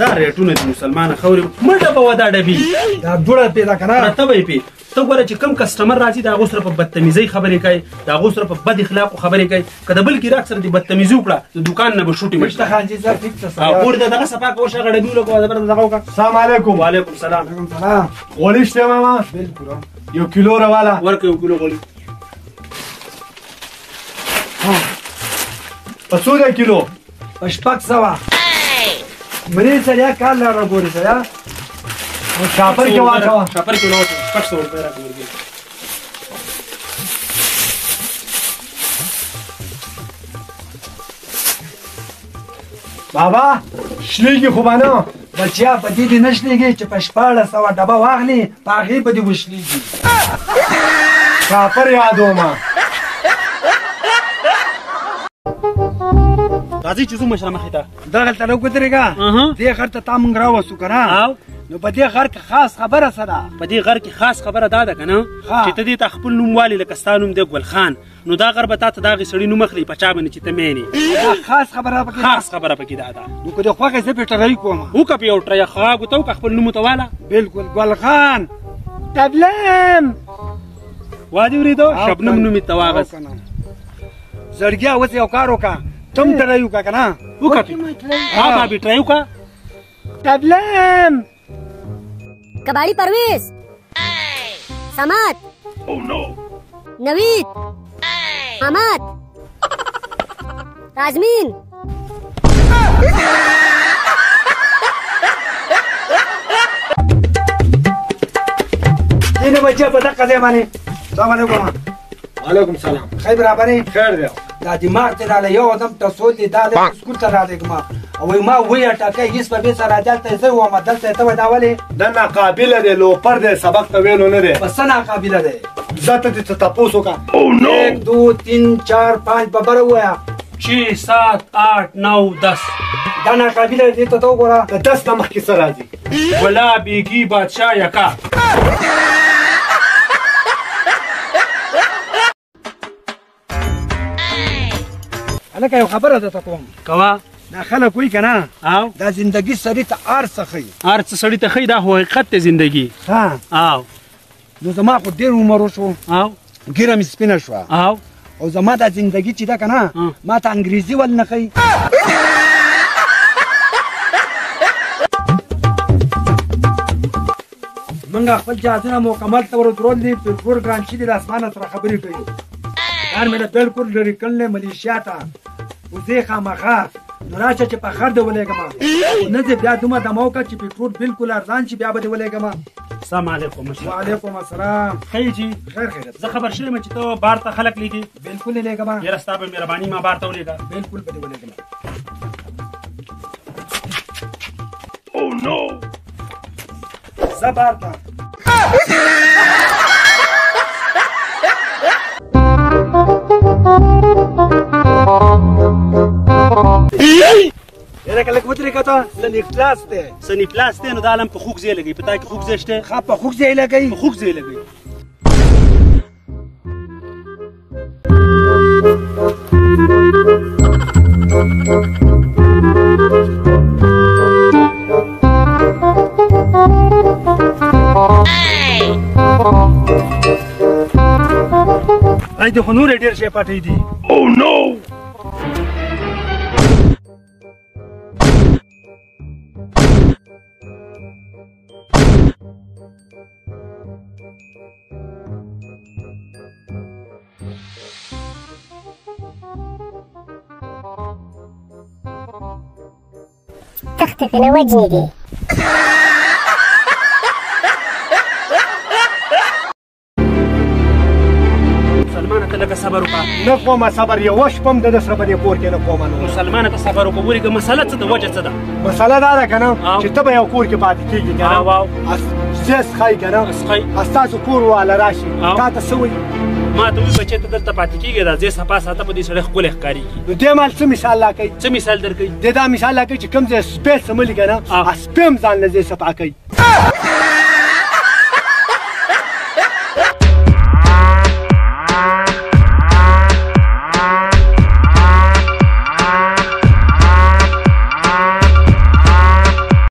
دا ریټونه دي مسلمانه خورې منډه به وه دا ډبي دا دوړه پیدا که نه پرته به یې پې ته ګوره چې کوم کسټمر راځي د هغو سره په بدتمیزۍ خبرې کوي د هغو سره په بد اخلاقو خبرې کوي که د بل ګراک سره دې بدتمیزي وکړه د دوکان نه به شوټې مشته خانجي صاحب ټیک ته اور د دغه صفا کوه شغه ډبي ولګوه دبر دغه وکړه. السلام علیکم. وعلیکم السلام. وعلیکم السلام. غوړي شته ماما؟ بالکل. 1 کیلو راواله. ورکه 1 کیلو غوړي. په څو ده کیلو؟ په 600. مرې سړیا کار لاره ګورې سړیا. شاپر کې واچوه. شاپر کې واچوه 600 روپۍ راکړه ورګي. بابا شلیږي خو به نه بچیا په دې دې نه شلېږي چې په 1400 ډبه واخلي په هغې به دې وشلېږي. شاپر یادومه. راځئ چې ځو مشره مخې ته. دغلته راودرېږه. دې غر ته تا موږ راوستو که نه نو په دې غر کې خاص خبره څه ده؟ په دې غر کې خاص خبره دا ده که نه چې ته دې ته خپل نوم والي لکه ستا نوم دی ګل خان نو دا غر به تا ته د هغې سړي نوم اخلي په چا باندې چې ته مینې. دا خاص خبره پکې خاص خبره پکې دا ده. نو که دې خوښه زه پې ټرۍ کوم. وکړه په یو ټرۍ خواږو ته وکړه خپل نوم ورته واله. بالکل ګل خان طبلم. وا دې اورېدو شبنم نوم یې ته واغست. زړګیا اوس یو کار وکړه ته هم ټرۍ وکړه که نه. وکړه ها بابي ټرۍ وکړه. طبلم. कबाड़ी परवेज समात नवीद हमाद राजमीन तीन बच्चे पता कदे माने. السلام علیکم. وعلیکم سلام. خیر برابرې. خیر دی. دا دماغ ته راله یو ادم ټسول دی دا د سکول ته راځي ما او ما وې ټاکه هیڅ په به سره دلته زه و ما دلته ته دا ولې دا ناقابل دی لوپر دی سبق ته ویلو نه دی. بس ناقابل دی. ذات دې ته تاسو کا. 1 2 3 4 5 ببر وایا 6 7 8 9 10 دا ناقابل دی ته تو ګوره. د 10 نه مخکې څه راځي؟ ولا بیگی بادشاہ یکا. لکه یو خبره درته کوم. کوه. دا خلک وایي که نه او دا زندګي سړي ته هر څه ښیي. هر څه سړي ته ښیي دا خو حقیقت دی زندګي. او نو زما خو ډېر عمر وشو او ږیره مې سپینه شوه او زما دا زندګي چې ده که نه ما ته انګریزي ول نه ښیي. موږ خپل جهازونه مکمل طور درول دي پېټرول ګرانچي دي د اسمانه سره خبرې کوي. کار مې نه بالکل لرې کړلی ملیشیا ته وزې خامخا نو راشه چې په خر دې ولېږم نه دې بیا دومره دمه وکړه چې پېټرول بالکل ارزان شي بیا به دې ولېږم. السلام علیکم مشره. وعلیکم السلام. خیر جی. خیر خیرت. زه خبر شوی یم چې ته بار ته خلک لیږي. بالکل یې لېږم. یاره ستا په مهرباني ما بار ته ولېږه. بالکل به دې ولېږم. زه بار ته یاره که لږ ودرېږه ته سني پلاس دی. سني پلاس دی نو دا عالم په خوږ ځای لګوي. په تا کې خوږ ځای شته؟ ښه په خوږ ځای لګوي. په خوږ ځای لګوي. راځي خو نورې ډېر شی پټوي دي. تختك انا وجني دي مسلمانه ته لږه صبر وکړه. نه کومه صبر یوه شپه هم د ده سره په دې کور کې نه کومه. نو مسلمانه ته صبر وکړه. ولېږه مسله څه ده وجه څه ده؟ مسله دا ده که نه چې ته به یو کور کې پاتې کېږي که نه زه څښی که نه ستاسو کور واله راشي تا ته څه وایي؟ ما ته وایي بچی ته دلته پاتې کېږي دا ځای صفا ساته په دې سړی ښکلی ښکارېږي. نو دې مال څه مثال راکوي؟ څه مثال درکوي؟ دې دا مثال راکوي چې کوم ځای سپی څملي که نه سپی هم ځان له ځای صفا کوي.